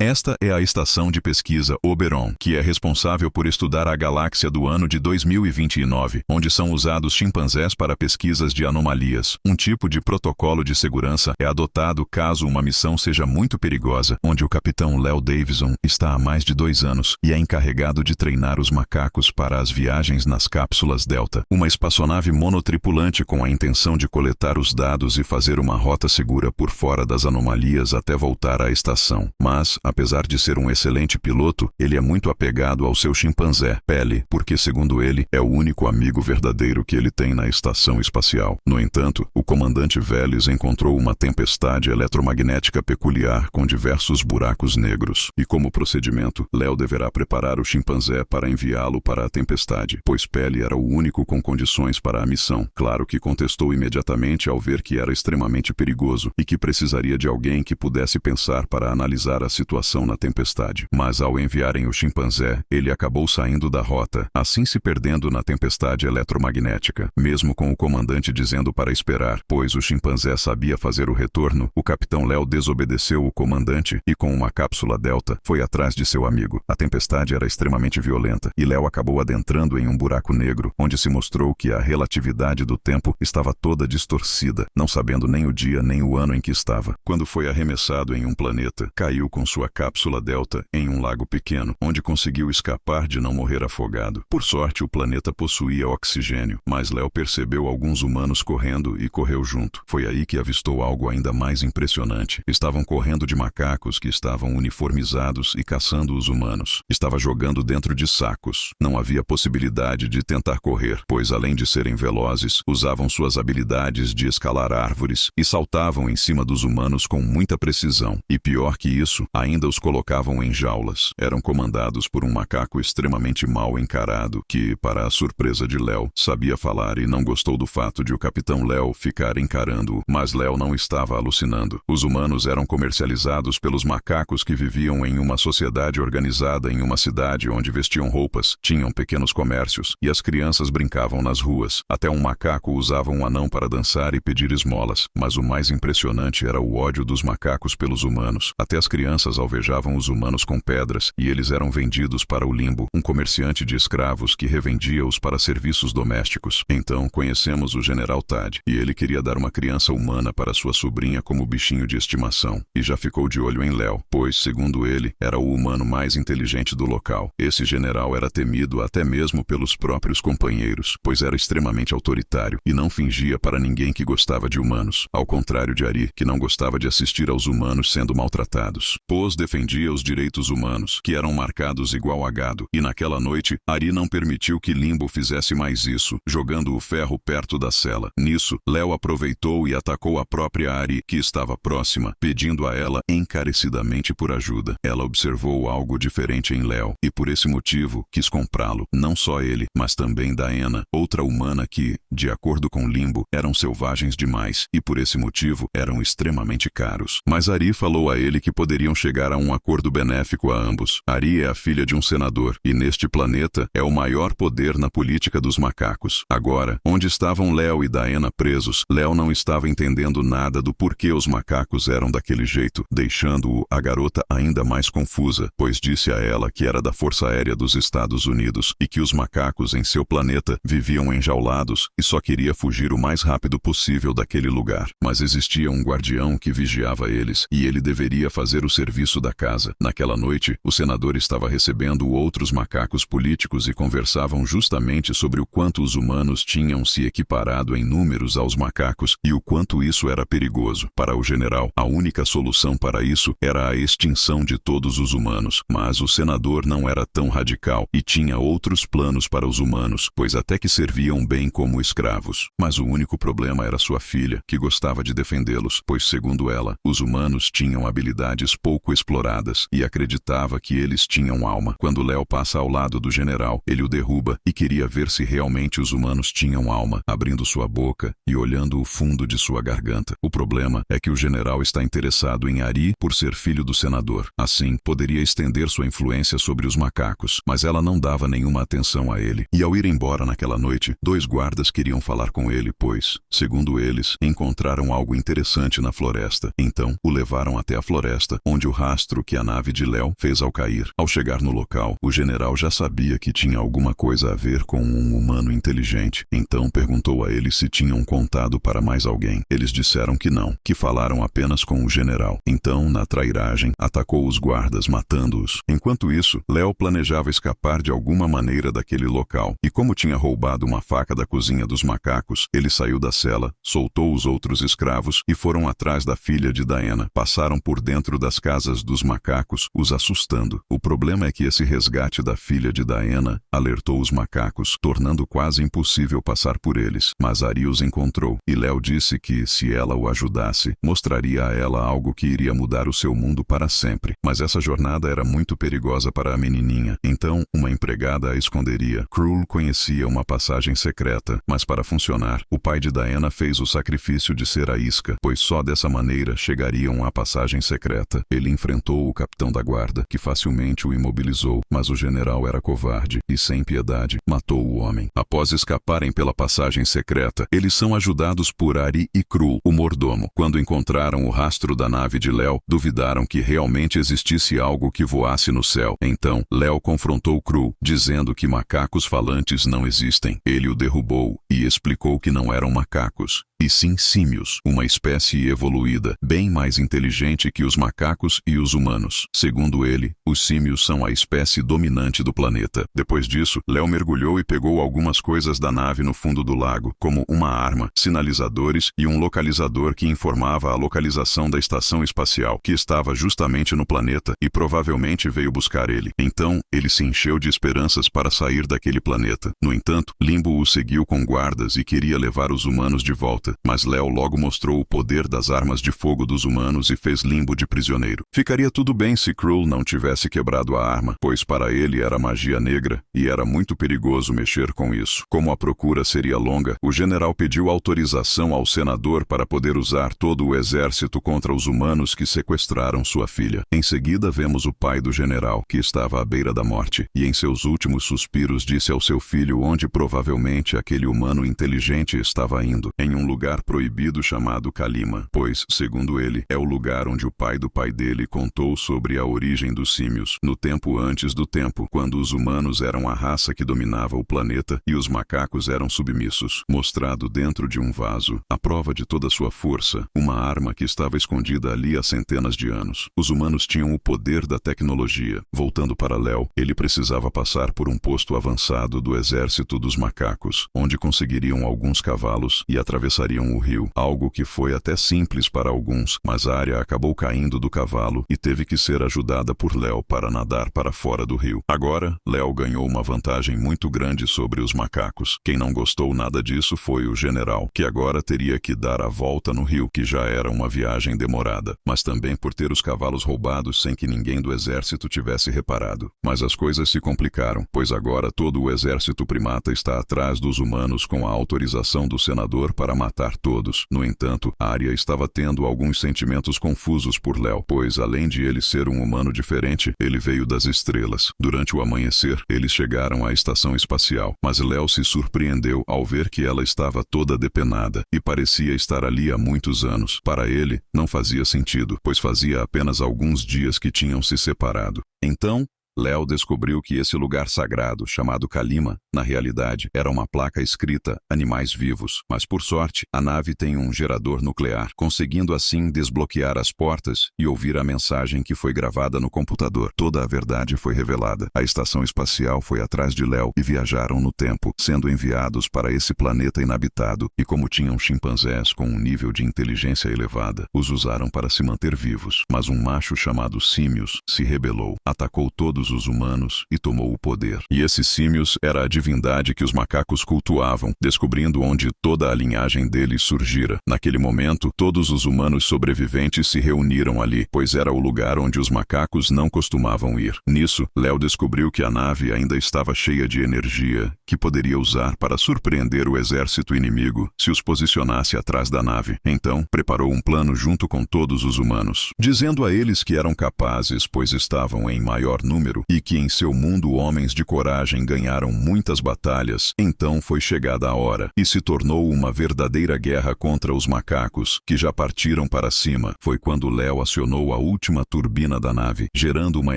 Esta é a estação de pesquisa Oberon, que é responsável por estudar a galáxia do ano de 2029, onde são usados chimpanzés para pesquisas de anomalias. Um tipo de protocolo de segurança é adotado caso uma missão seja muito perigosa, onde o capitão Léo Davison está há mais de 2 anos e é encarregado de treinar os macacos para as viagens nas cápsulas Delta, uma espaçonave monotripulante com a intenção de coletar os dados e fazer uma rota segura por fora das anomalias até voltar à estação. Mas, apesar de ser um excelente piloto, ele é muito apegado ao seu chimpanzé, Pele, porque, segundo ele, é o único amigo verdadeiro que ele tem na estação espacial. No entanto, o comandante Vélez encontrou uma tempestade eletromagnética peculiar com diversos buracos negros. E como procedimento, Léo deverá preparar o chimpanzé para enviá-lo para a tempestade, pois Pele era o único com condições para a missão. Claro que contestou imediatamente ao ver que era extremamente perigoso e que precisaria de alguém que pudesse pensar para analisar a situação na tempestade. Mas ao enviarem o chimpanzé, ele acabou saindo da rota, assim se perdendo na tempestade eletromagnética. Mesmo com o comandante dizendo para esperar, pois o chimpanzé sabia fazer o retorno, o capitão Léo desobedeceu o comandante e com uma cápsula Delta foi atrás de seu amigo. A tempestade era extremamente violenta e Léo acabou adentrando em um buraco negro, onde se mostrou que a relatividade do tempo estava toda distorcida, não sabendo nem o dia nem o ano em que estava. Quando foi arremessado em um planeta, caiu com sua cápsula Delta em um lago pequeno, onde conseguiu escapar de não morrer afogado. Por sorte, o planeta possuía oxigênio, mas Léo percebeu alguns humanos correndo e correu junto. Foi aí que avistou algo ainda mais impressionante. Estavam correndo de macacos que estavam uniformizados e caçando os humanos. Estava jogando dentro de sacos. Não havia possibilidade de tentar correr, pois além de serem velozes, usavam suas habilidades de escalar árvores e saltavam em cima dos humanos com muita precisão. E pior que isso, ainda os colocavam em jaulas. Eram comandados por um macaco extremamente mal encarado, que, para a surpresa de Léo, sabia falar e não gostou do fato de o capitão Léo ficar encarando-o. Mas Léo não estava alucinando. Os humanos eram comercializados pelos macacos que viviam em uma sociedade organizada em uma cidade onde vestiam roupas, tinham pequenos comércios e as crianças brincavam nas ruas. Até um macaco usava um anão para dançar e pedir esmolas. Mas o mais impressionante era o ódio dos macacos pelos humanos. Até as crianças alvejavam os humanos com pedras e eles eram vendidos para o Limbo, um comerciante de escravos que revendia-os para serviços domésticos. Então conhecemos o General Tad, e ele queria dar uma criança humana para sua sobrinha como bichinho de estimação. E já ficou de olho em Léo, pois, segundo ele, era o humano mais inteligente do local. Esse general era temido até mesmo pelos próprios companheiros, pois era extremamente autoritário e não fingia para ninguém que gostava de humanos, ao contrário de Ari, que não gostava de assistir aos humanos sendo maltratados. Pos defendia os direitos humanos, que eram marcados igual a gado, e naquela noite, Ari não permitiu que Limbo fizesse mais isso, jogando o ferro perto da cela. Nisso, Léo aproveitou e atacou a própria Ari, que estava próxima, pedindo a ela encarecidamente por ajuda. Ela observou algo diferente em Léo, e por esse motivo, quis comprá-lo. Não só ele, mas também Diana, outra humana que, de acordo com Limbo, eram selvagens demais, e por esse motivo, eram extremamente caros. Mas Ari falou a ele que poderiam chegar a um acordo benéfico a ambos. Ari é a filha de um senador, e neste planeta é o maior poder na política dos macacos. Agora, onde estavam Léo e Diana presos, Léo não estava entendendo nada do porquê os macacos eram daquele jeito, deixando-o a garota ainda mais confusa, pois disse a ela que era da Força Aérea dos Estados Unidos e que os macacos em seu planeta viviam enjaulados e só queria fugir o mais rápido possível daquele lugar. Mas existia um guardião que vigiava eles, e ele deveria fazer o serviço da casa. Naquela noite, o senador estava recebendo outros macacos políticos e conversavam justamente sobre o quanto os humanos tinham se equiparado em números aos macacos e o quanto isso era perigoso. Para o general, a única solução para isso era a extinção de todos os humanos. Mas o senador não era tão radical e tinha outros planos para os humanos, pois até que serviam bem como escravos. Mas o único problema era sua filha, que gostava de defendê-los, pois, segundo ela, os humanos tinham habilidades pouco exploradas e acreditava que eles tinham alma. Quando Léo passa ao lado do general, ele o derruba e queria ver se realmente os humanos tinham alma, abrindo sua boca e olhando o fundo de sua garganta. O problema é que o general está interessado em Ari por ser filho do senador. Assim, poderia estender sua influência sobre os macacos, mas ela não dava nenhuma atenção a ele. E ao ir embora naquela noite, 2 guardas queriam falar com ele, pois, segundo eles, encontraram algo interessante na floresta. Então, o levaram até a floresta, onde o rastro que a nave de Léo fez ao cair. Ao chegar no local, o general já sabia que tinha alguma coisa a ver com um humano inteligente. Então perguntou a eles se tinham contado para mais alguém. Eles disseram que não, que falaram apenas com o general. Então, na trairagem, atacou os guardas, matando-os. Enquanto isso, Léo planejava escapar de alguma maneira daquele local. E como tinha roubado uma faca da cozinha dos macacos, ele saiu da cela, soltou os outros escravos e foram atrás da filha de Diana. Passaram por dentro das casas dos macacos, os assustando. O problema é que esse resgate da filha de Diana alertou os macacos, tornando quase impossível passar por eles. Mas Ari os encontrou, e Léo disse que, se ela o ajudasse, mostraria a ela algo que iria mudar o seu mundo para sempre. Mas essa jornada era muito perigosa para a menininha. Então, uma empregada a esconderia. Krul conhecia uma passagem secreta, mas para funcionar, o pai de Diana fez o sacrifício de ser a isca, pois só dessa maneira chegariam à passagem secreta. Ele enfrentou o capitão da guarda, que facilmente o imobilizou, mas o general era covarde e, sem piedade, matou o homem. Após escaparem pela passagem secreta, eles são ajudados por Ari e Krul, o mordomo. Quando encontraram o rastro da nave de Léo, duvidaram que realmente existisse algo que voasse no céu. Então, Léo confrontou Krul, dizendo que macacos falantes não existem. Ele o derrubou e explicou que não eram macacos, e sim símios, uma espécie evoluída, bem mais inteligente que os macacos e os humanos. Segundo ele, os símios são a espécie dominante do planeta. Depois disso, Léo mergulhou e pegou algumas coisas da nave no fundo do lago, como uma arma, sinalizadores e um localizador que informava a localização da estação espacial, que estava justamente no planeta e provavelmente veio buscar ele. Então, ele se encheu de esperanças para sair daquele planeta. No entanto, Limbo o seguiu com guardas e queria levar os humanos de volta. Mas Léo logo mostrou o poder das armas de fogo dos humanos e fez Limbo de prisioneiro. Ficaria tudo bem se Krul não tivesse quebrado a arma, pois para ele era magia negra e era muito perigoso mexer com isso. Como a procura seria longa, o general pediu autorização ao senador para poder usar todo o exército contra os humanos que sequestraram sua filha. Em seguida vemos o pai do general, que estava à beira da morte, e em seus últimos suspiros disse ao seu filho onde provavelmente aquele humano inteligente estava indo, em um lugar proibido chamado Kalima, pois, segundo ele, é o lugar onde o pai do pai dele contou sobre a origem dos símios, no tempo antes do tempo, quando os humanos eram a raça que dominava o planeta e os macacos eram submissos. Mostrado dentro de um vaso, a prova de toda sua força, uma arma que estava escondida ali há centenas de anos. Os humanos tinham o poder da tecnologia. Voltando para Léo, ele precisava passar por um posto avançado do exército dos macacos, onde conseguiriam alguns cavalos e atravessariam o rio, algo que foi até simples para alguns, mas Arya acabou caindo do cavalo e teve que ser ajudada por Léo para nadar para fora do rio. Agora, Léo ganhou uma vantagem muito grande sobre os macacos. Quem não gostou nada disso foi o general, que agora teria que dar a volta no rio, que já era uma viagem demorada, mas também por ter os cavalos roubados sem que ninguém do exército tivesse reparado. Mas as coisas se complicaram, pois agora todo o exército primata está atrás dos humanos com a autorização do senador para matar todos. No entanto, Arya estava tendo alguns sentimentos confusos por Léo, pois além de ele ser um humano diferente, ele veio das estrelas. Durante o amanhecer, eles chegaram à estação espacial, mas Léo se surpreendeu ao ver que ela estava toda depenada e parecia estar ali há muitos anos. Para ele, não fazia sentido, pois fazia apenas alguns dias que tinham se separado. Então, Léo descobriu que esse lugar sagrado, chamado Kalima, na realidade, era uma placa escrita Animais Vivos. Mas por sorte, a nave tem um gerador nuclear, conseguindo assim desbloquear as portas e ouvir a mensagem que foi gravada no computador. Toda a verdade foi revelada. A estação espacial foi atrás de Léo e viajaram no tempo, sendo enviados para esse planeta inabitado. E como tinham chimpanzés com um nível de inteligência elevada, os usaram para se manter vivos. Mas um macho chamado Símios se rebelou, atacou todos os humanos e tomou o poder. E esse Símios era a divindade que os macacos cultuavam, descobrindo onde toda a linhagem deles surgira. Naquele momento, todos os humanos sobreviventes se reuniram ali, pois era o lugar onde os macacos não costumavam ir. Nisso, Léo descobriu que a nave ainda estava cheia de energia, que poderia usar para surpreender o exército inimigo se os posicionasse atrás da nave. Então, preparou um plano junto com todos os humanos, dizendo a eles que eram capazes, pois estavam em maior número, inteiro, e que em seu mundo homens de coragem ganharam muitas batalhas, então foi chegada a hora, e se tornou uma verdadeira guerra contra os macacos, que já partiram para cima. Foi quando Léo acionou a última turbina da nave, gerando uma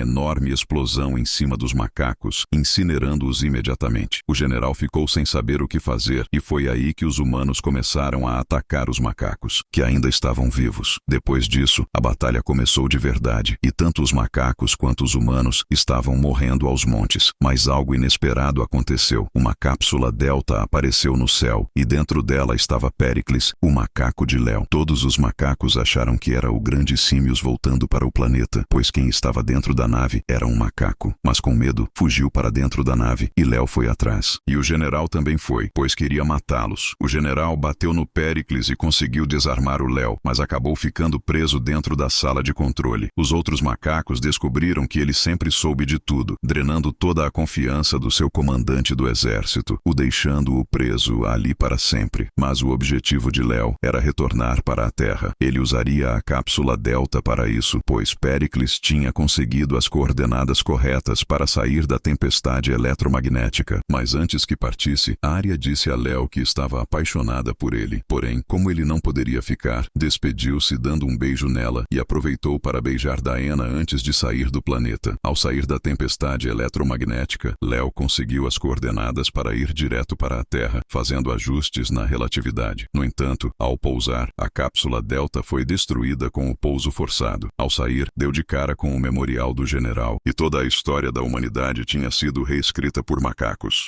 enorme explosão em cima dos macacos, incinerando-os imediatamente. O general ficou sem saber o que fazer, e foi aí que os humanos começaram a atacar os macacos, que ainda estavam vivos. Depois disso, a batalha começou de verdade, e tanto os macacos quanto os humanos estavam morrendo aos montes. Mas algo inesperado aconteceu. Uma cápsula Delta apareceu no céu, e dentro dela estava Péricles, o macaco de Léo. Todos os macacos acharam que era o grande Símios voltando para o planeta, pois quem estava dentro da nave era um macaco. Mas com medo, fugiu para dentro da nave, e Léo foi atrás. E o general também foi, pois queria matá-los. O general bateu no Péricles e conseguiu desarmar o Léo, mas acabou ficando preso dentro da sala de controle. Os outros macacos descobriram que ele sempre soube de tudo, drenando toda a confiança do seu comandante do exército, o deixando-o preso ali para sempre. Mas o objetivo de Léo era retornar para a Terra. Ele usaria a cápsula Delta para isso, pois Péricles tinha conseguido as coordenadas corretas para sair da tempestade eletromagnética. Mas antes que partisse, Arya disse a Léo que estava apaixonada por ele. Porém, como ele não poderia ficar, despediu-se dando um beijo nela e aproveitou para beijar Daena antes de sair do planeta. Ao sair da tempestade eletromagnética, Léo conseguiu as coordenadas para ir direto para a Terra, fazendo ajustes na relatividade. No entanto, ao pousar, a cápsula Delta foi destruída com o pouso forçado. Ao sair, deu de cara com o memorial do general, e toda a história da humanidade tinha sido reescrita por macacos.